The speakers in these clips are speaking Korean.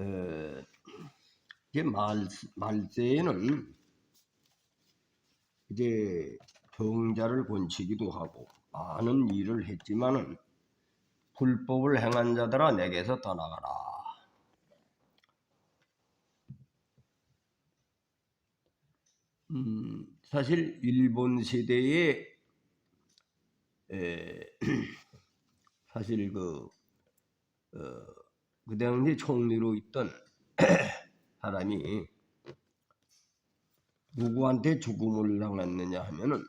에, 이제 말세에는 이제 병자를 곤치기도 하고 많은 일을 했지만은 불법을 행한 자들아 내게서 떠나가라. 사실 일본 시대에 사실 그 당시 총리로 있던 사람이 누구한테 죽음을 당했느냐 하면은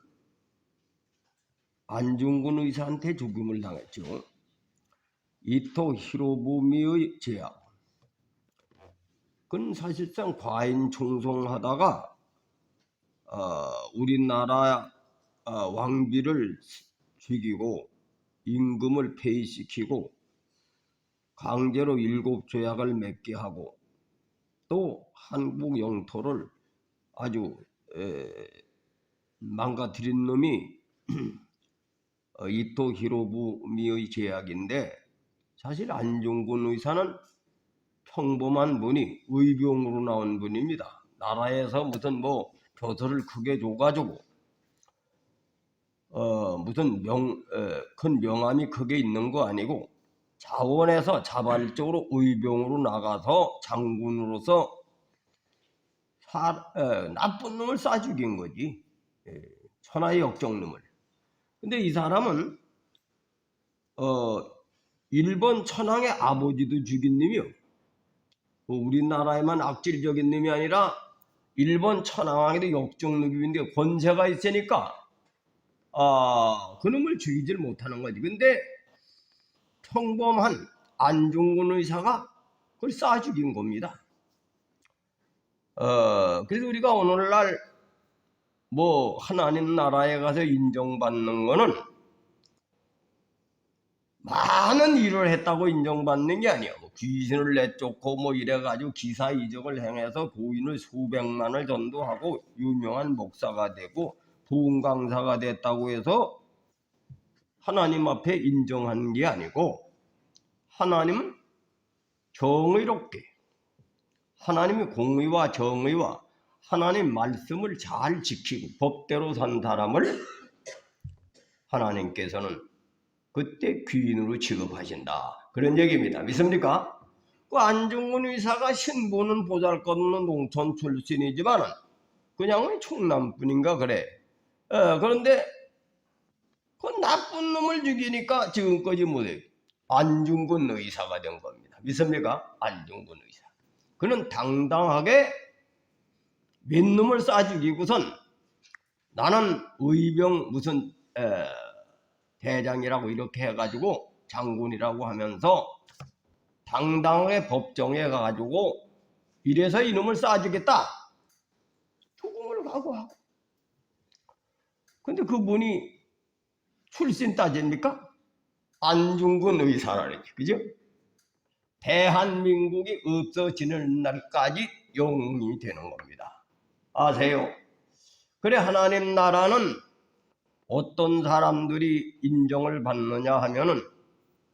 안중근 의사한테 죽음을 당했죠. 이토 히로부미의 제약. 그건 사실상 과인 총송하다가 우리나라 왕비를 죽이고 임금을 폐위시키고 강제로 7조약을 맺게 하고 또 한국 영토를 아주 망가뜨린 놈이 이토 히로부미의 제약인데, 사실 안중근 의사는 평범한 분이 의병으로 나온 분입니다. 나라에서 무슨 뭐 교서를 크게 줘가지고 무슨 큰 명함이 크게 있는 거 아니고 자원에서 자발적으로 의병으로 나가서 장군으로서 나쁜 놈을 쏴 죽인 거지. 천하의 역적놈을. 근데 이 사람은 일본 천황의 아버지도 죽인 놈이요. 우리나라에만 악질적인 놈이 아니라 일본 천황에도 역적놈인데 권세가 있으니까 그놈을 죽이질 못하는 거지. 근데 평범한 안중근 의사가 그걸 쏴 죽인 겁니다. 그래서 우리가 오늘날 뭐 하나님 나라에 가서 인정받는 거는 많은 일을 했다고 인정받는 게 아니야. 뭐 귀신을 내쫓고 뭐 이래가지고 기사 이적을 행해서 도인을 수백만을 전도하고 유명한 목사가 되고 부흥 강사가 됐다고 해서 하나님 앞에 인정하는 게 아니고, 하나님은 정의롭게, 하나님의 공의와 정의와 하나님 말씀을 잘 지키고 법대로 산 사람을 하나님께서는 그때 귀인으로 취급하신다. 그런 얘기입니다. 믿습니까? 그 안중근 의사가 신분은 보잘것없는 농촌 출신이지만 그냥 충남뿐인가 그래. 그런데 그 나쁜 놈을 죽이니까 지금까지 뭐래? 안중근 의사가 된 겁니다. 믿습니까? 안중근 의사. 그는 당당하게 윗놈을 쏴 죽이고선 나는 의병 무슨 대장이라고 이렇게 해가지고 장군이라고 하면서 당당하게 법정에 가가지고 이래서 이놈을 쏴주겠다. 죽음을 각오하고. 근데 그분이 출신 따집니까? 안중근 의사라니, 그죠? 대한민국이 없어지는 날까지 영웅이 되는 겁니다. 아세요? 그래, 하나님 나라는 어떤 사람들이 인정을 받느냐 하면은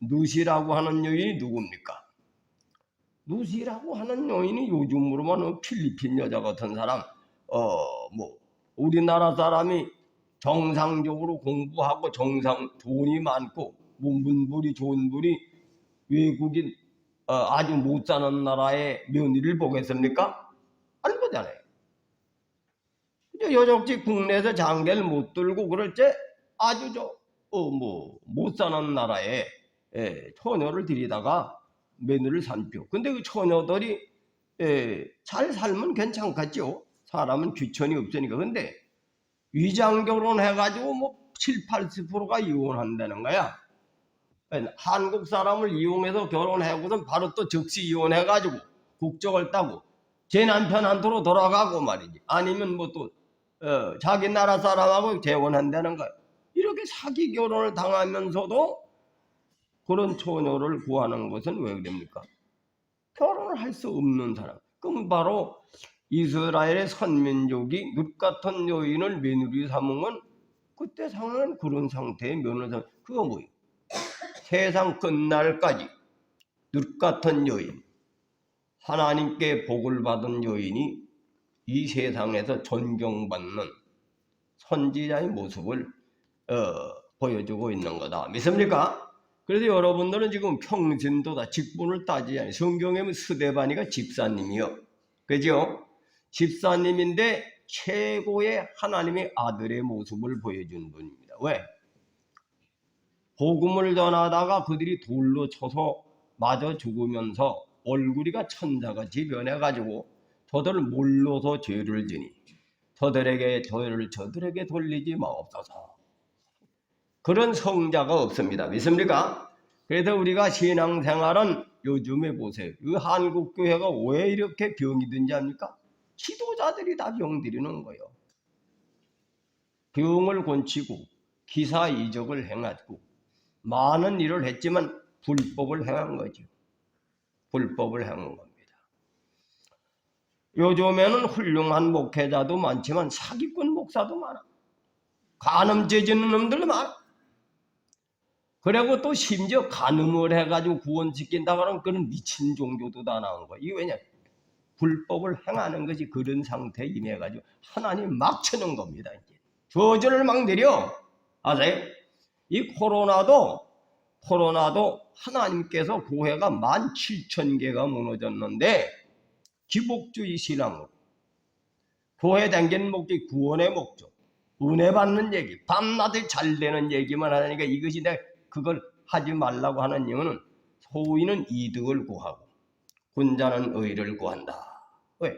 누시라고 하는 여인이 누굽니까? 누시라고 하는 여인이 요즘으로만 필리핀 여자 같은 사람, 뭐 우리나라 사람이 정상적으로 공부하고 돈이 많고 문물이 좋은 분이 외국인 아주 못 사는 나라의 며느리를 보겠습니까? 안 보잖아요. 여적지 국내에서 장계를 못 들고 그럴 때 아주 못 사는 나라에 처녀를 들이다가 며느리를 삼죠. 근데 그 처녀들이 잘 살면 괜찮겠죠. 사람은 귀천이 없으니까. 근데 위장 결혼해가지고 뭐 7, 80%가 이혼한다는 거야. 한국 사람을 이용해서 결혼하고선 바로 또 즉시 이혼해가지고 국적을 따고 제 남편한테로 돌아가고 말이지. 아니면 뭐 또 자기 나라 사람하고 재혼한다는 거야. 이렇게 사기 결혼을 당하면서도 그런 처녀를 구하는 것은 왜 그럽니까? 결혼을 할 수 없는 사람. 그럼 바로 이스라엘의 선민족이 룻 같은 여인을 며느리 삼은 건 그때 상황은 그런 상태의 며느리. 그거 뭐예요? 세상 끝날까지 룻 같은 여인, 하나님께 복을 받은 여인이 이 세상에서 존경받는 선지자의 모습을 보여주고 있는 거다. 믿습니까? 그래서 여러분들은 지금 평신도 다 직분을 따지지 않아요. 성경에 보면 스데바니가 집사님이요. 그죠? 집사님인데 최고의 하나님의 아들의 모습을 보여준 분입니다. 왜? 복음을 전하다가 그들이 돌로 쳐서 맞아 죽으면서 얼굴이가 천사같이 변해가지고 저들을 몰라서 죄를 지니 저들에게 돌리지 마옵소서. 그런 성자가 없습니다. 믿습니까? 그래서 우리가 신앙생활은 요즘에 보세요. 이 한국교회가 왜 이렇게 병이 든지 압니까? 지도자들이 다 병들이는 거예요. 병을 고치고 기사 이적을 행하고 많은 일을 했지만 불법을 행한 거죠. 불법을 행한 겁니다. 요즘에는 훌륭한 목회자도 많지만 사기꾼 목사도 많아. 간음죄 짓는 놈들도 많아. 그리고 또 심지어 간음을 해가지고 구원시킨다고 하는 그런 미친 종교도 다 나온 거야. 이게 왜냐? 불법을 행하는 것이 그런 상태에 임해가지고 하나님 막 쳐는 겁니다. 이제 저주를 막 내려. 아세요? 이 코로나도 하나님께서 교회가 17,000개가 무너졌는데 기복주의 신앙으로 교회 다니는 목적이 구원의 목적, 은혜 받는 얘기, 밤낮에 잘 되는 얘기만 하니까 이것이 내가 그걸 하지 말라고 하는 이유는 소위는 이득을 구하고 군자는 의를 구한다. 왜?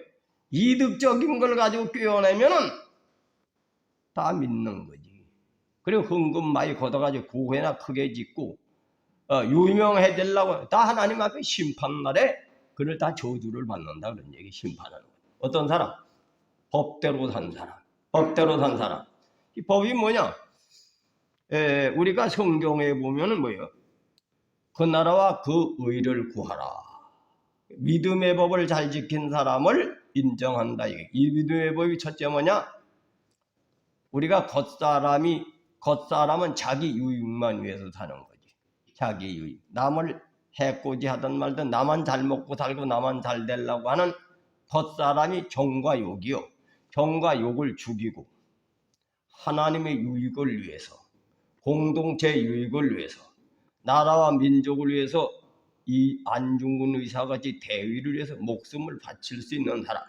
이득적인 걸 가지고 꿰어내면은 다 믿는 거지. 그리고 헌금 많이 걷어가지고 교회나 크게 짓고 유명해지려고 다 하나님 앞에 심판날에 그를 다 저주를 받는다 그런 얘기. 심판하는 거야. 어떤 사람? 법대로 산 사람. 법대로 산 사람. 이 법이 뭐냐? 우리가 성경에 보면은 뭐예요? 그 나라와 그 의를 구하라. 믿음의 법을 잘 지킨 사람을 인정한다. 이 믿음의 법이 첫째 뭐냐? 우리가 겉사람은 자기 유익만 위해서 사는 거지. 자기 유익. 남을 해코지 하든 말든 나만 잘 먹고 살고 나만 잘 되려고 하는 겉사람이 정과 욕이요. 정과 욕을 죽이고 하나님의 유익을 위해서, 공동체 유익을 위해서, 나라와 민족을 위해서 이 안중근 의사같이 대의를 위해서 목숨을 바칠 수 있는 사람,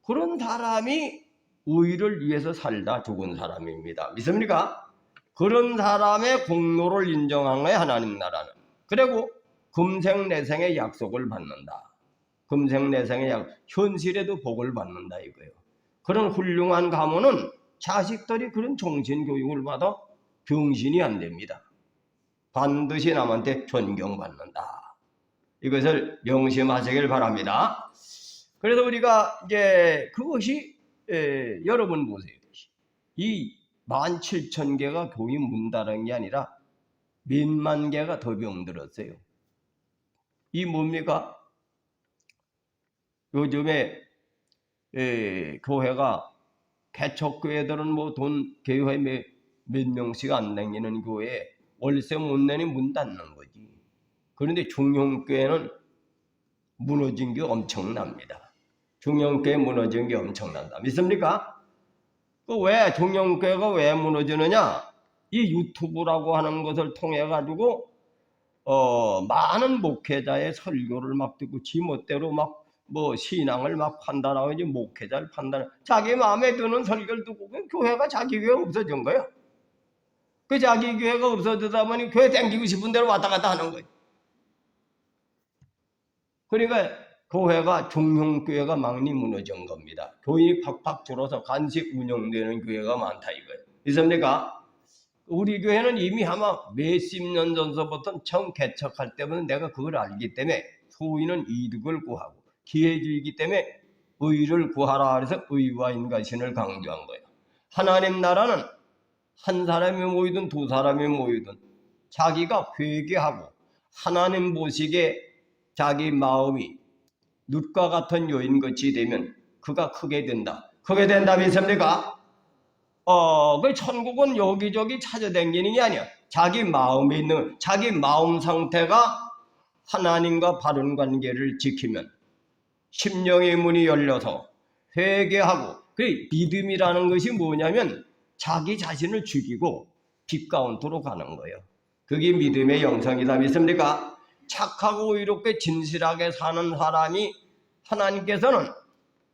그런 사람이 의를 위해서 살다 죽은 사람입니다. 믿습니까? 그런 사람의 공로를 인정한 거예요, 하나님 나라는. 그리고 금생내생의 약속을 받는다. 금생내생의 약속, 현실에도 복을 받는다 이거예요. 그런 훌륭한 가문은 자식들이 그런 정신교육을 받아 병신이 안 됩니다. 반드시 남한테 존경받는다. 이것을 명심하시길 바랍니다. 그래서 우리가 이제 그것이 여러분 보세요. 이 17,000개가 교회 문 닫은 게 아니라 몇만 개가 더 병들었어요. 이 뭡니까? 요즘에 교회가 개척교회들은 뭐 돈 교회 몇 명씩 안 다니는 교회에 월세 못 내니 문 닫는 거지. 그런데 중형교회는 무너진 게 엄청납니다. 중형교회 무너진 게 엄청난다. 믿습니까? 그 왜 중형교회가 왜 무너지느냐? 이 유튜브라고 하는 것을 통해 가지고 많은 목회자의 설교를 막 듣고 지멋대로 막 뭐 신앙을 막 판단하고 이제 목회자를 판단, 자기 마음에 드는 설교를 듣고 교회가 자기 교회가 없어진 거예요. 그 자기 교회가 없어지다 보니 교회 땡기고 싶은 대로 왔다 갔다 하는 거예요. 그러니까 교회가 중형교회가 막리 무너진 겁니다. 교인이 팍팍 줄어서 간식 운영되는 교회가 많다 이거예요. 있습니까? 우리 교회는 이미 아마 몇십 년 전서부터 처음 개척할 때부터 내가 그걸 알기 때문에 소위는 이득을 구하고 기회주의이기 때문에 의를 구하라 그래서 의와 인과신을 강조한 거예요. 하나님 나라는 한 사람이 모이든 두 사람이 모이든 자기가 회개하고 하나님 보시기에 자기 마음이 눕과 같은 여인같이 되면 그가 크게 된다. 크게 된다 믿습니까? 그 천국은 여기저기 찾아다니는 게 아니야. 자기 마음에 있는, 자기 마음 상태가 하나님과 바른 관계를 지키면 심령의 문이 열려서 회개하고, 그 믿음이라는 것이 뭐냐면 자기 자신을 죽이고 빛 가운데로 가는 거예요. 그게 믿음의 영성이다. 믿습니까? 착하고 의롭게 진실하게 사는 사람이 하나님께서는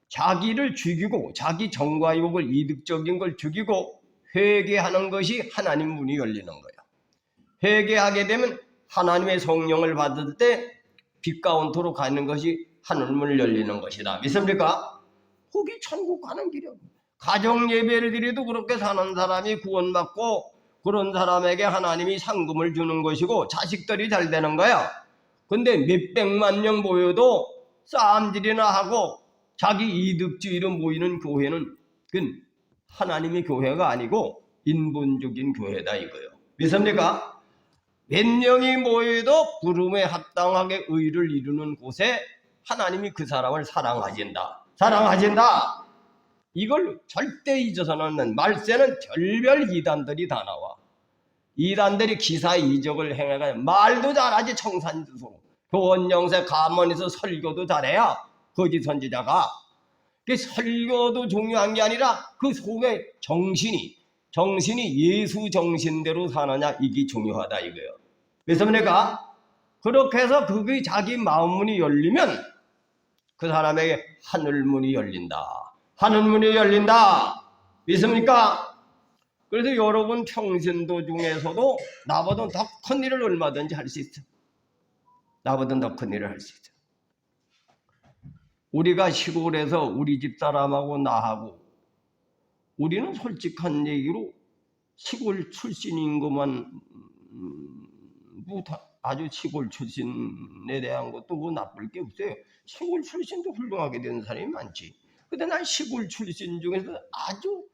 자기를 죽이고 자기 정과 욕을 이득적인 걸 죽이고 회개하는 것이 하나님 문이 열리는 거예요. 회개하게 되면 하나님의 성령을 받을 때 빛 가운데로 가는 것이 하늘문을 열리는 것이다. 믿습니까? 거기 천국 가는 길이요. 가정 예배를 드려도 그렇게 사는 사람이 구원받고 그런 사람에게 하나님이 상금을 주는 것이고 자식들이 잘 되는 거야. 근데 몇백만 명 모여도 싸움질이나 하고 자기 이득주의로 모이는 교회는 그건 하나님의 교회가 아니고 인본적인 교회다 이거요. 믿습니까? 몇 명이 모여도 부름에 합당하게 의를 이루는 곳에 하나님이 그 사람을 사랑하신다. 사랑하신다. 이걸 절대 잊어서는 안 돼. 말세는 별별 이단들이 다 나와. 이단들이 기사 이적을 행해가 말도 잘하지 청산주소. 교원 영세 가문에서 설교도 잘해야 거짓 선지자가. 그 설교도 중요한 게 아니라 그 속에 정신이 예수 정신대로 사느냐 이게 중요하다 이거예요. 그래서 내가 그렇게 해서 그게 자기 마음 문이 열리면 그 사람에게 하늘 문이 열린다. 하늘 문이 열린다. 믿습니까? 그래서 여러분 평신도 중에서도 나보다 더 큰 일을 얼마든지 할 수 있어. 나보다 더 큰 일을 할 수 있어. 우리가 시골에서 우리 집 사람하고 나하고 우리는 솔직한 얘기로 시골 출신인 것만 아주 시골 출신에 대한 것도 뭐 나쁠 게 없어요. 시골 출신도 훌륭하게 되는 사람이 많지. 근데 난 시골 출신 중에서 아주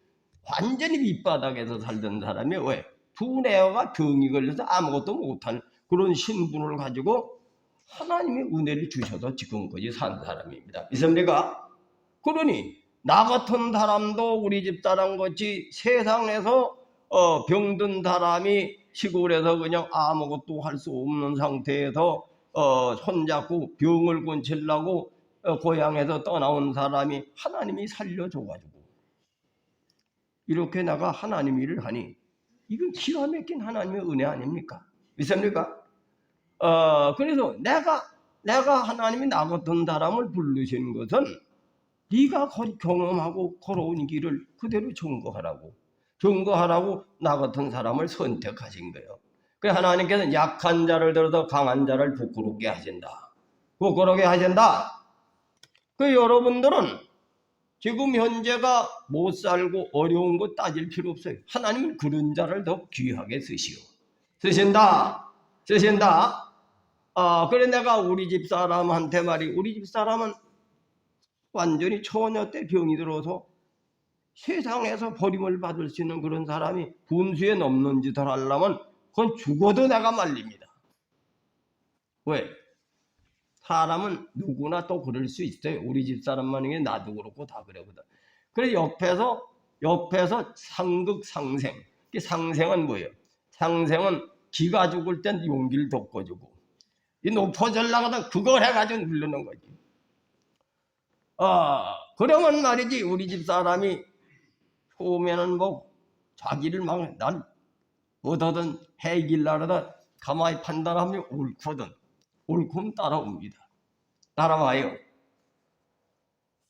완전히 밑바닥에서 살던 사람이 왜? 두 내어가 병이 걸려서 아무것도 못한 그런 신분을 가지고 하나님의 은혜를 주셔서 지금까지 산 사람입니다. 믿습니까? 그러니 나 같은 사람도 우리 집 사람 같이 세상에서 병든 사람이 시골에서 그냥 아무것도 할 수 없는 상태에서 손잡고 병을 고치려고 고향에서 떠나온 사람이 하나님이 살려줘가지고 이렇게 내가 하나님 일을 하니 이건 기가 막힌 하나님의 은혜 아닙니까? 믿습니까? 그래서 내가 하나님이 나 같은 사람을 부르신 것은 네가 경험하고 걸어온 길을 그대로 증거하라고 나 같은 사람을 선택하신 거예요. 그래서 하나님께서는 약한 자를 들어서 강한 자를 부끄럽게 하신다. 부끄럽게 하신다. 그 여러분들은 지금 현재가 못 살고 어려운 거 따질 필요 없어요. 하나님은 그런 자를 더 귀하게 쓰신다. 그래 내가 우리 집 사람한테 우리 집 사람은 완전히 처녀 때 병이 들어서 세상에서 버림을 받을 수 있는 그런 사람이 분수에 넘는 짓을 하려면 그건 죽어도 내가 말립니다. 왜? 사람은 누구나 또 그럴 수 있어요. 우리 집 사람만이 나도 그렇고 다 그러거든. 그래서 옆에서 상극상생. 상생은 뭐예요? 상생은 기가 죽을 땐 용기를 돋궈주고 이 높아지려거든 그걸 해가지고 누르는 거지. 그러면 말이지 우리 집 사람이 처음에는 뭐 자기를 막 난 어떻든 해길라르다 가만히 판단하면 옳고는 따라와요.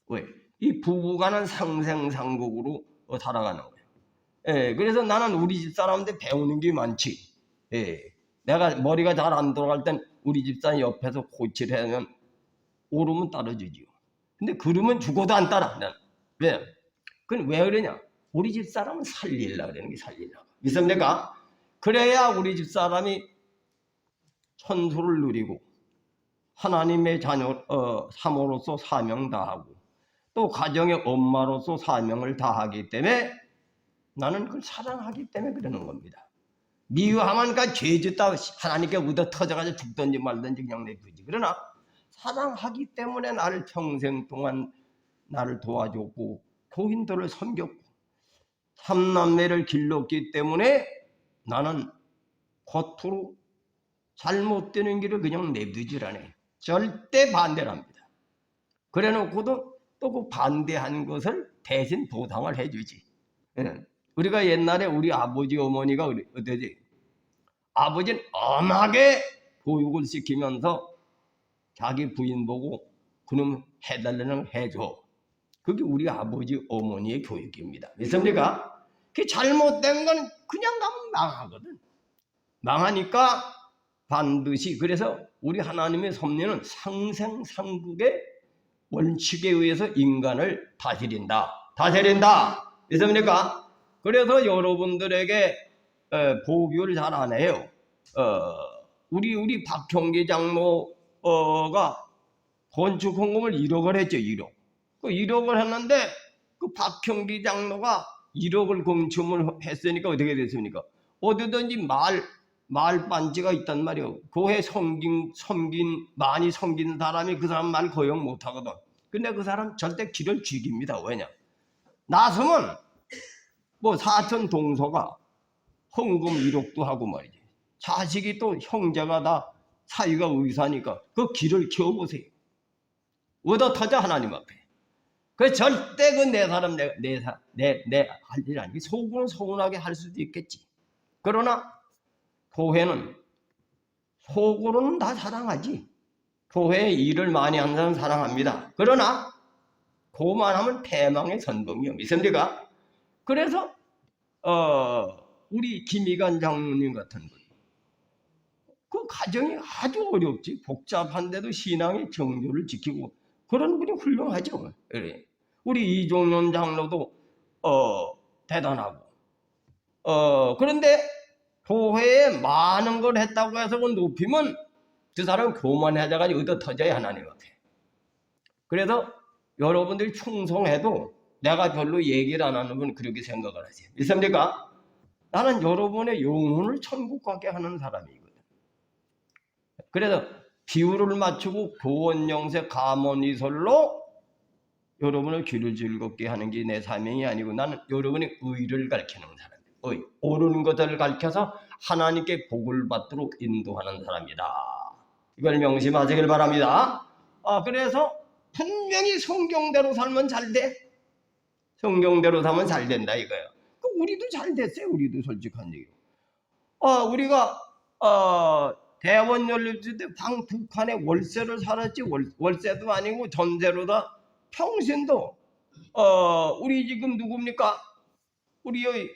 왜? 이 부부간은 상생상국으로 살아가는 거예요. 그래서 나는 우리 집 사람한테 배우는 게 많지. 내가 머리가 잘 안 돌아갈 땐 우리 집 사람 옆에서 고치려면 오르면 따라주지요. 근데 그러면 죽어도 안 따라. 왜? 그건 왜 그러냐? 우리 집 사람은 살리려고 그러는 게 살리려고. 믿습니까? 그래야 우리 집 사람이 천수를 누리고 하나님의 자녀 사모로서 사명 다하고 또 가정의 엄마로서 사명을 다하기 때문에 나는 그걸 사랑하기 때문에 그러는 겁니다. 미워하면 죄 짓다 하나님께 얻어 터져가지고 죽든지 말든지 그냥 내두지. 그러나 사랑하기 때문에 나를 평생 동안 나를 도와줬고 교인들을 섬겼고 삼남매를 길렀기 때문에 나는 겉으로 잘못되는 길을 그냥 내두질 않아요. 절대 반대를 합니다. 그래 놓고도 또 그 반대한 것을 대신 보상을 해주지. 우리가 옛날에 우리 아버지 어머니가 어떠지? 아버지는 엄하게 교육을 시키면서 자기 부인 보고 그놈 해달라는 걸 해줘. 그게 우리 아버지 어머니의 교육입니다. 믿습니까? 그 잘못된 건 그냥 가면 망하거든. 망하니까 반드시, 그래서 우리 하나님의 섭리는 상생상국의 원칙에 의해서 인간을 다스린다. 믿습니까? 그래서 여러분들에게 보교를 잘 안 해요. 우리 박형기 장로가 건축 헌금을 1억을 했죠. 1억. 그 1억을 했는데 그 박형기 장로가 1억을 공춤을 했으니까 어떻게 됐습니까? 어디든지 말 반지가 있단 말이에요. 교회 많이 섬긴 사람이 그 사람 말 거역 못하거든. 근데 그 사람 절대 길을 죽입니다. 왜냐? 나서면 뭐 사촌 동서가 헌금 1억도 하고 말이지. 자식이 또 형제가 다 사이가 의사니까 그 길을 키워보세요. 얻어터져 하나님 앞에. 그 절대 그 내 사람 내 할 일 아니고 속으로 서운하게 할 수도 있겠지. 그러나 교회는 속으로는 다 사랑하지. 교회에 일을 많이 하는 사람 사랑합니다. 그러나 그만하면 패망의 선봉이요. 믿습니까? 그래서 우리 김희관 장로님 같은 분, 그 가정이 아주 어렵지. 복잡한데도 신앙의 정조를 지키고 그런 분이 훌륭하죠. 우리 이종년 장로도 대단하고. 그런데 교회에 많은 걸 했다고 해서 그 높이면 그 사람 교만하자가지고 얻어터져야 하나님 앞에. 그래서 여러분들이 충성해도 내가 별로 얘기를 안 하는 분 그렇게 생각을 하세요. 믿습니까? 나는 여러분의 영혼을 천국 가게 하는 사람이거든. 그래서 비유를 맞추고 교원영세 가문이설로 여러분을 귀를 즐겁게 하는 게 내 사명이 아니고 나는 여러분의 의를 가르치는 사람이에요. 옳은 것을 가르쳐서 하나님께 복을 받도록 인도하는 사람이다. 이걸 명심하시길 바랍니다. 그래서 분명히 성경대로 살면 잘 돼. 성경대로 살면 잘 된다 이거예요. 우리도 잘 됐어요. 우리도 솔직한 얘기로. 우리가 대원 연립주 때 방 두 칸에 월세를 살았지. 월세도 아니고 전세로다. 평신도 우리 지금 누굽니까? 우리의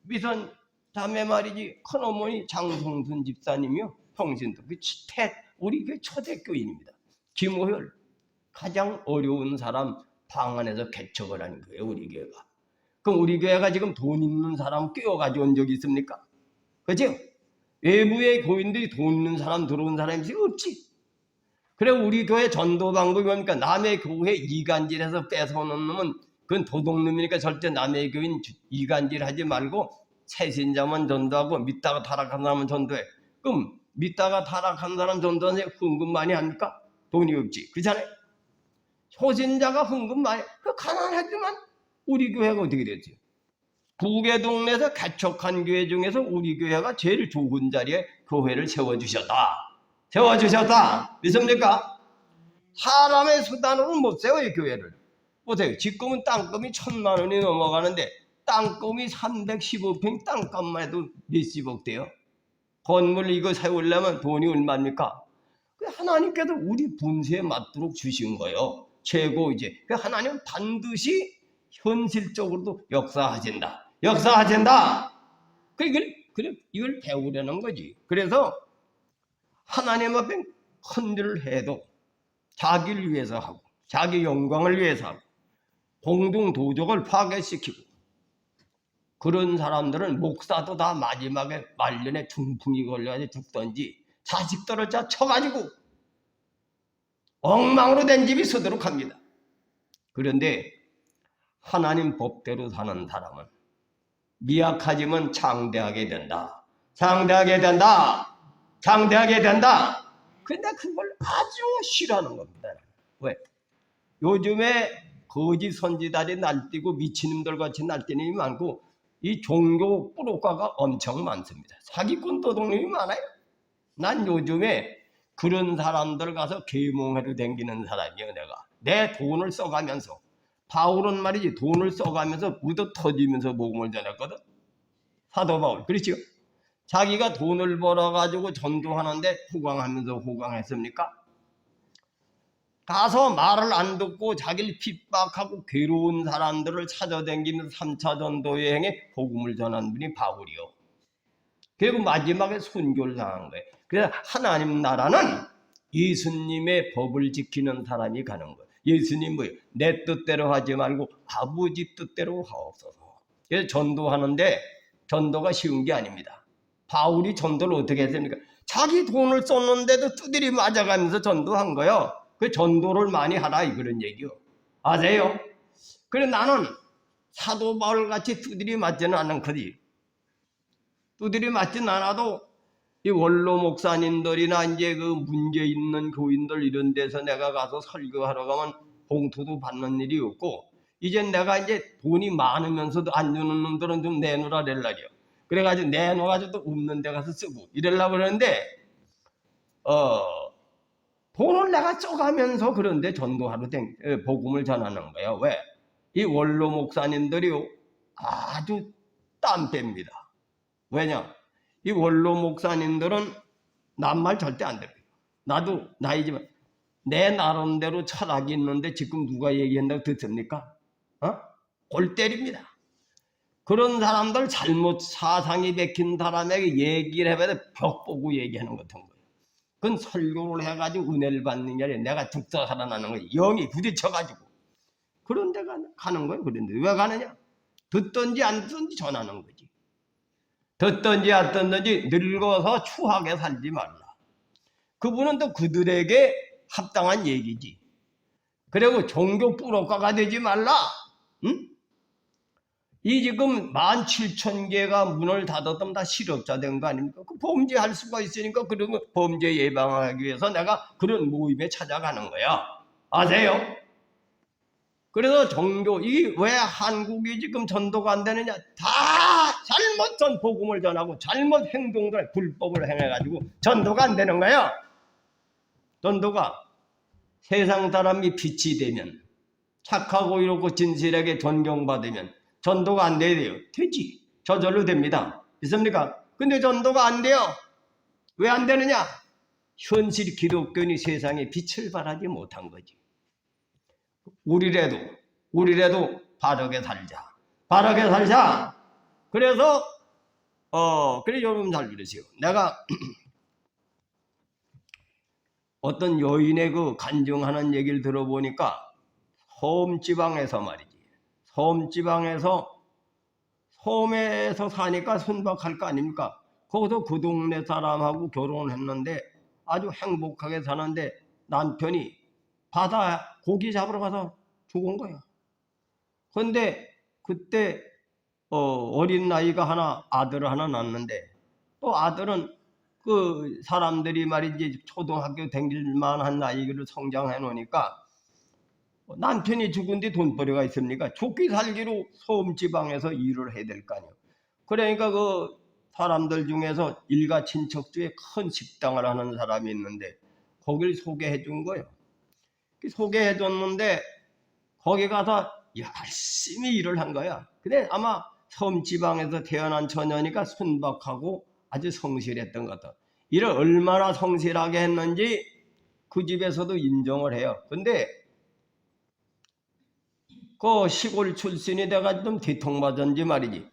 미선 자매 말이지. 큰어머니 장성순 집사님이요. 평신도 우리 그 초대교인입니다. 김호혈 가장 어려운 사람 방 안에서 개척을 하는 거예요. 우리 교회가. 그럼 우리 교회가 지금 돈 있는 사람 끼워가지고 온 적이 있습니까? 그죠? 외부의 교인들이 돈 있는 사람 들어온 사람이 없지. 그래 우리 교회 전도 방법이 뭡니까? 남의 교회 이간질해서 뺏어오는 놈은 그건 도둑놈이니까 절대 남의 교인 이간질하지 말고 새신자만 전도하고 믿다가 타락한 사람은 전도해. 그럼 믿다가 타락한 사람 전도하는 헌금 많이 합니까? 돈이 없지. 그렇잖아요? 초신자가 헌금 많이, 가난하지만 우리 교회가 어떻게 됐지? 북의 동네에서 개척한 교회 중에서 우리 교회가 제일 좋은 자리에 교회를 세워주셨다. 믿습니까? 사람의 수단으로는 못 세워요, 교회를. 보세요. 지금은 땅값이 1,000만 원이 넘어가는데 땅값이 315평 땅값만 해도 몇십억 돼요. 건물 이거 세우려면 돈이 얼마입니까? 하나님께서 우리 분수에 맞도록 주신 거예요. 최고 이제. 하나님은 반드시 현실적으로도 역사하신다. 이걸 배우려는 거지. 그래서 하나님 앞에 큰 일을 해도 자기를 위해서 하고 자기 영광을 위해서 하고 공동도덕을 파괴시키고 그런 사람들은 목사도 다 마지막에 말년에 중풍이 걸려서 죽던지 자식들을 다 쳐가지고 엉망으로 된 집이 서도록 합니다. 그런데 하나님 법대로 사는 사람은 미약하지만 장대하게 된다. 근데 그걸 아주 싫어하는 겁니다. 왜? 요즘에 거짓 선지자들이 날뛰고 미친놈들 같이 날뛰는 놈이 많고 이 종교 뿌로가가 엄청 많습니다. 사기꾼 도둑놈이 많아요. 난 요즘에 그런 사람들 가서 계몽회로 댕기는 사람이에요. 내가 내 돈을 써가면서, 바울은 말이지 돈을 써가면서 묻어 터지면서 복음을 전했거든. 사도 바울. 그렇죠? 자기가 돈을 벌어가지고 전도하는데 호강하면서 호강했습니까? 가서 말을 안 듣고 자기를 핍박하고 괴로운 사람들을 찾아다니면서 3차 전도 여행에 복음을 전한 분이 바울이요. 그리고 마지막에 순교를 당한 거예요. 그래서 하나님 나라는 예수님의 법을 지키는 사람이 가는 거예요. 예수님 뭐예요? 내 뜻대로 하지 말고 아버지 뜻대로 하옵소서. 그래서 전도하는데 전도가 쉬운 게 아닙니다. 바울이 전도를 어떻게 했습니까? 자기 돈을 썼는데도 두드리 맞아가면서 전도한 거예요. 그 전도를 많이 하라 그런 얘기요. 아세요? 그래 나는 사도 바울 같이 두드리 맞지는 않는 거지. 두드리 맞진 않아도 이 원로 목사님들이나 이제 그 문제 있는 교인들 이런 데서 내가 가서 설교하러 가면 봉투도 받는 일이 없고, 이제 내가 이제 돈이 많으면서도 안 주는 놈들은 좀 내놓으라 렐라요. 그래가지고 내놓아가지고 없는 데 가서 쓰고 이러려고 그러는데, 돈을 내가 써가면서 그런데 전도하러 복음을 전하는 거야. 왜? 이 원로 목사님들이요 아주 땀 뺍니다. 왜냐? 이 원로 목사님들은 남 말 절대 안 들어요. 나도 나이지만 내 나름대로 철학이 있는데 지금 누가 얘기한다고 듣습니까? 골 때립니다. 그런 사람들 잘못 사상이 베낀 사람에게 얘기를 해봐야 벽 보고 얘기하는 것 같은 거예요. 그건 설교를 해가지고 은혜를 받는 게 아니라 내가 죽서 살아나는 거예요. 영이 부딪혀가지고. 그런 데 가는 거예요. 그런데 왜 가느냐? 듣든지 안 듣든지 전하는 거지. 듣든지 안 듣든지 늙어서 추하게 살지 말라. 그분은 또 그들에게 합당한 얘기지. 그리고 종교 뿌러가가 되지 말라. 응? 이 지금 17,000개가 문을 닫았다면 다 실업자 된 거 아닙니까? 그 범죄할 수가 있으니까 그런 거 범죄 예방하기 위해서 내가 그런 모임에 찾아가는 거야. 아세요? 그래서 종교, 이게 왜 한국이 지금 전도가 안 되느냐? 다 잘못 복음을 전하고 잘못 행동들, 불법을 행해가지고 전도가 안 되는 거야. 전도가 세상 사람이 빛이 되면, 착하고 이렇고 진실하게 존경받으면 전도가 안 돼요. 되지. 저절로 됩니다. 있습니까? 근데 전도가 안 돼요. 왜 안 되느냐? 현실 기독교인이 세상에 빛을 발하지 못한 거지. 우리라도 바르게 살자. 바르게 살자. 그래서 그래 여러분 잘 들으세요. 내가 어떤 여인의 그 간증하는 얘기를 들어보니까 섬지방에서 말이지. 섬에서 사니까 순박할 거 아닙니까? 거기서 그 동네 사람하고 결혼했는데 아주 행복하게 사는데 남편이 바다 고기 잡으러 가서 죽은 거야. 그런데 그때 어린 나이가 아들 하나 낳았는데, 또 아들은 그 사람들이 말이지 초등학교 다닐 만한 나이를 성장해 놓으니까 남편이 죽은 뒤 돈벌이가 있습니까? 죽기 살기로 소음지방에서 일을 해야 될 거 아니에요. 그러니까 그 사람들 중에서 일가 친척 중에 큰 식당을 하는 사람이 있는데 거길 소개해 준 거예요. 소개해 줬는데 거기 가서 열심히 일을 한 거야. 근데 아마 섬지방에서 태어난 처녀니까 순박하고 아주 성실했던 것 같아. 일을 얼마나 성실하게 했는지 그 집에서도 인정을 해요. 근데 그 시골 출신이 돼가지고 좀 뒤통맞은지 말이지.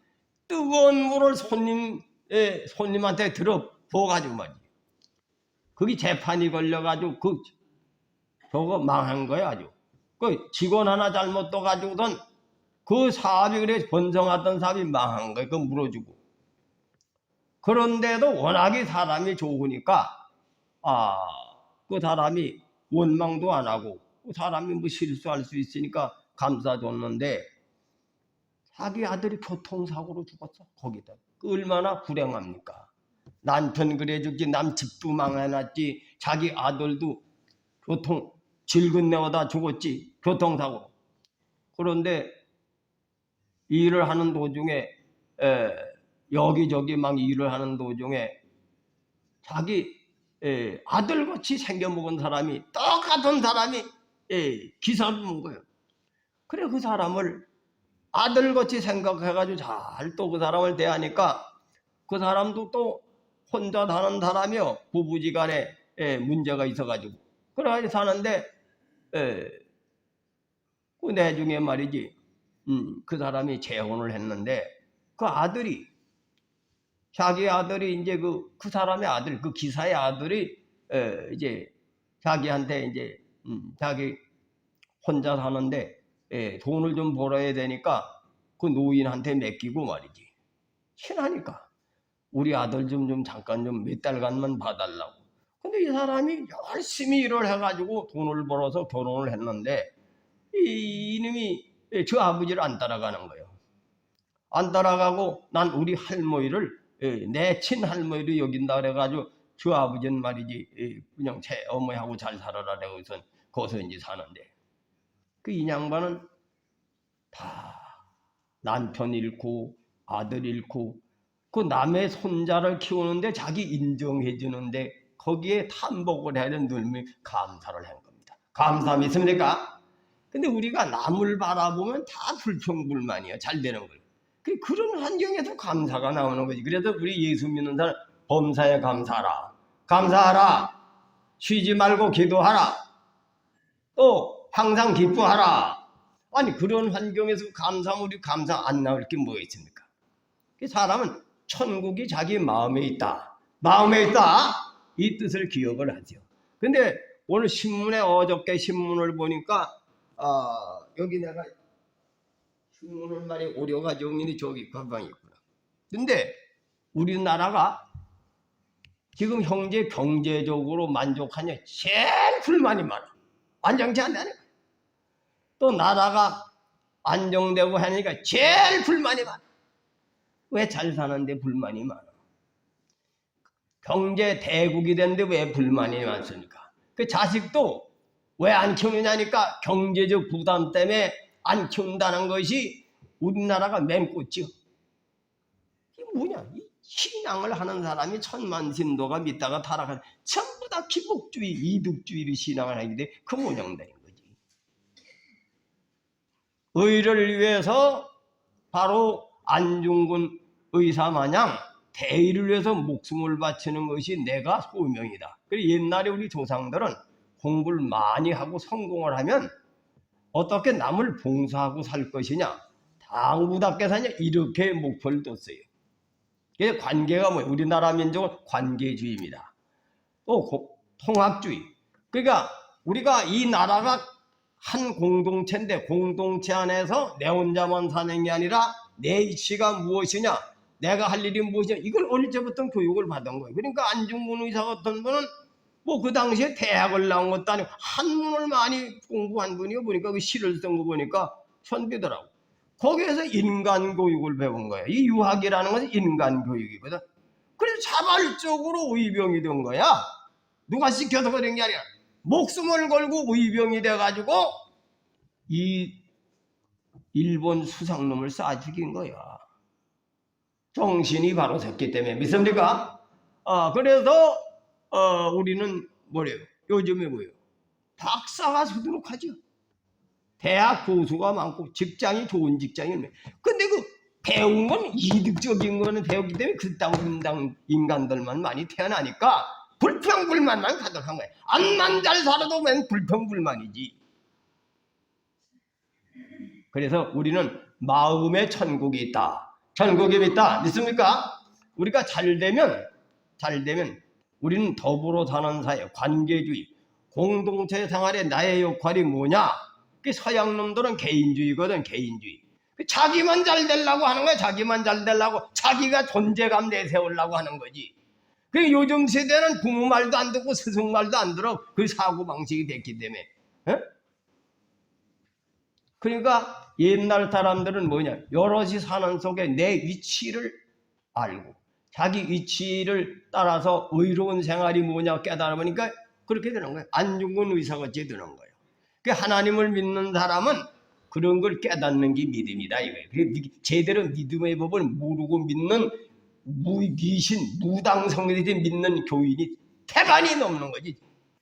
뜨거운 물을 손님한테 들어 부어가지고 말이지. 그게 재판이 걸려가지고 저거 망한 거야 아주. 그 직원 하나 잘못 떠가지고선 그 사업이 그래 번성하던 사업이 망한 거야. 그 물어주고. 그런데도 워낙에 사람이 좋으니까 그 사람이 원망도 안 하고 그 사람이 뭐 실수할 수 있으니까 감싸줬는데 자기 아들이 교통사고로 죽었어. 거기다. 그 얼마나 불행합니까? 남편 그래 죽지, 남 집도 망해놨지, 자기 아들도 질근내어다 죽었지, 교통사고로. 그런데 일을 하는 도중에 여기저기 막 일을 하는 도중에 자기 아들같이 생겨먹은 사람이 똑같은 사람이 기사를 문 거예요. 그래 그 사람을 아들같이 생각해가지고 잘 또 그 사람을 대하니까 그 사람도 또 혼자 사는 사람이요. 부부지간에 문제가 있어가지고 그래가지고 사는데 그 나중에 말이지 그 사람이 재혼을 했는데 그 아들이 자기 아들이 이제 그 사람의 아들 그 기사의 아들이 이제 자기한테 이제 자기 혼자 사는데 돈을 좀 벌어야 되니까 그 노인한테 맡기고 말이지 친하니까 우리 아들 좀 잠깐 좀 몇 달간만 봐달라고. 근데 이 사람이 열심히 일을 해가지고 돈을 벌어서 결혼을 했는데 이놈이 저 아버지를 안 따라가는 거예요. 안 따라가고 난 우리 할머니를 내 친할머니를 여긴다 그래가지고 저 아버지는 말이지 그냥 제 어머니하고 잘 살아라 그래서 거기서 이제 사는데 그 인양반은 다 남편 잃고 아들 잃고 그 남의 손자를 키우는데 자기 인정해 주는데 거기에 탐복을 해야 되는 놈이 감사를 한 겁니다. 감사 믿습니까? 근데 우리가 남을 바라보면 다 불평불만이야. 잘 되는 걸. 그런 환경에서 감사가 나오는 거지. 그래서 우리 예수 믿는 사람 범사에 감사하라. 감사하라. 쉬지 말고 기도하라. 또 항상 기뻐하라. 아니 그런 환경에서 감사하면 우리 감사 안 나올 게 뭐 있습니까? 사람은 천국이 자기 마음에 있다. 마음에 있다. 이 뜻을 기억을 하죠. 근데 오늘 신문에 어저께 신문을 보니까 여기 내가 신문을 많이 오려가지고 저기 가방이 있구나. 근데 우리나라가 지금 현재 경제적으로 만족하냐 제일 불만이 많아. 안정치 않다니까. 또 나라가 안정되고 하니까 제일 불만이 많아. 왜 잘 사는데 불만이 많아? 경제 대국이 됐는데 왜 불만이 많습니까? 그 자식도 왜 안 키우느냐니까 경제적 부담 때문에 안 키운다는 것이 우리나라가 맨꽃이요. 이게 뭐냐? 이 신앙을 하는 사람이 천만신도가 믿다가 타락한 전부 다 기복주의, 이득주의로 신앙을 하게 돼 그 모양되는 거지. 의를 위해서 바로 안중근 의사 마냥 대의를 위해서 목숨을 바치는 것이 내가 소명이다. 그리고 옛날에 우리 조상들은 공부를 많이 하고 성공을 하면 어떻게 남을 봉사하고 살 것이냐, 당부답게 사냐 이렇게 목표를 뒀어요. 이게 관계가 뭐예요? 우리나라 민족은 관계주의입니다. 또 통합주의. 그러니까 우리가 이 나라가 한 공동체인데 공동체 안에서 내 혼자만 사는 게 아니라 내 이치가 무엇이냐, 내가 할 일이 무엇이냐, 이걸 어릴 때부터 교육을 받은 거예요. 그러니까 안중근 의사 같은 분은 뭐 그 당시에 대학을 나온 것도 아니고 한문을 많이 공부한 분이요. 보니까 그 시를 쓴 거 보니까 선비더라고. 거기에서 인간 교육을 배운 거예요. 이 유학이라는 것은 인간 교육이거든. 그래서 자발적으로 의병이 된 거야. 누가 시켜서 그런 게 아니라 목숨을 걸고 의병이 돼가지고 이 일본 수상놈을 쏴 죽인 거야. 정신이 바로 섰기 때문에. 믿습니까? 그래서 우리는 뭐래요? 요즘에 뭐예요? 박사가 서도록 하죠. 대학 교수가 많고 직장이 좋은 직장이면. 근데 그 배운 건 이득적인 거는 배웠기 때문에 그 땅 인간들만 많이 태어나니까 불평불만만 가득한 거야. 안만 잘 살아도 맨 불평불만이지. 그래서 우리는 마음의 천국이 있다. 천국이 있다. 믿습니까? 우리가 잘 되면 우리는 더불어 사는 사회, 관계주의, 공동체 생활에 나의 역할이 뭐냐? 그 서양 놈들은 개인주의거든, 개인주의. 자기만 잘 되려고 하는 거야, 자기만 잘 되려고. 자기가 존재감 내세우려고 하는 거지. 그 요즘 세대는 부모 말도 안 듣고 스승 말도 안 들어. 그 사고방식이 됐기 때문에. 에? 그러니까 옛날 사람들은 뭐냐? 여럿이 사는 속에 내 위치를 알고 자기 위치를 따라서 의로운 생활이 뭐냐 깨달아보니까 그렇게 되는 거예요. 안중근 의사같이 되는 거예요. 그 하나님을 믿는 사람은 그런 걸 깨닫는 게 믿음이다 이거예요. 제대로 믿음의 법을 모르고 믿는 무귀신, 무당성들이 믿는 교인이 태반이 넘는 거지.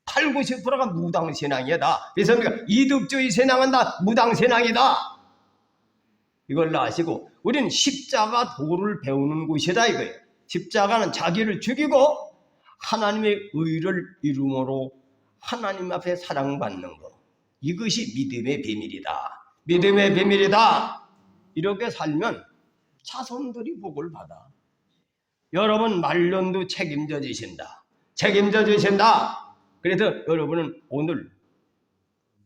8, 90%가 무당신앙이다. 그래서 우리가 이득주의 신앙은 다 무당신앙이다. 이걸 아시고 우리는 십자가 도를 배우는 곳이다 이거예요. 십자가는 자기를 죽이고 하나님의 의를 이rum으로 하나님 앞에 사랑받는 것. 이것이 믿음의 비밀이다. 믿음의 비밀이다. 이렇게 살면 자손들이 복을 받아. 여러분 말년도 책임져 주신다. 책임져 주신다. 그래서 여러분은 오늘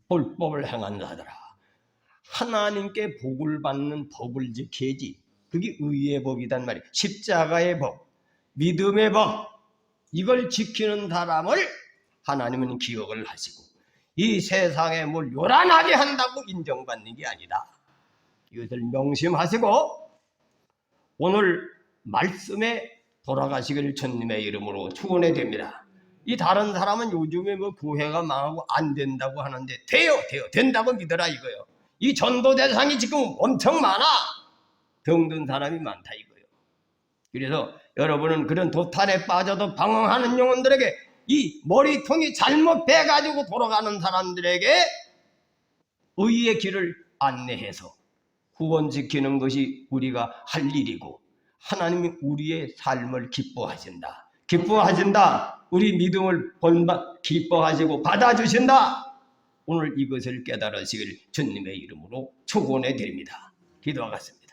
불법을 행한 자들아, 하나님께 복을 받는 법을 지켜야지. 그게 의의 법이단 말이에요. 십자가의 법, 믿음의 법, 이걸 지키는 사람을 하나님은 기억을 하시고 이 세상에 뭘 요란하게 한다고 인정받는 게 아니다. 이것을 명심하시고 오늘 말씀에 돌아가시기를 주님의 이름으로 축원해 드립니다. 이 다른 사람은 요즘에 뭐 교회가 망하고 안 된다고 하는데 돼요. 된다고 믿어라 이거요. 이 전도 대상이 지금 엄청 많아. 병든 사람이 많다 이거요. 그래서 여러분은 그런 도탄에 빠져도 방황하는 영혼들에게 이 머리통이 잘못 빼가지고 돌아가는 사람들에게 의의 길을 안내해서 구원지키는 것이 우리가 할 일이고 하나님이 우리의 삶을 기뻐하신다. 우리 믿음을 기뻐하시고 받아주신다. 오늘 이것을 깨달으시길 주님의 이름으로 축원해 드립니다. 기도하겠습니다.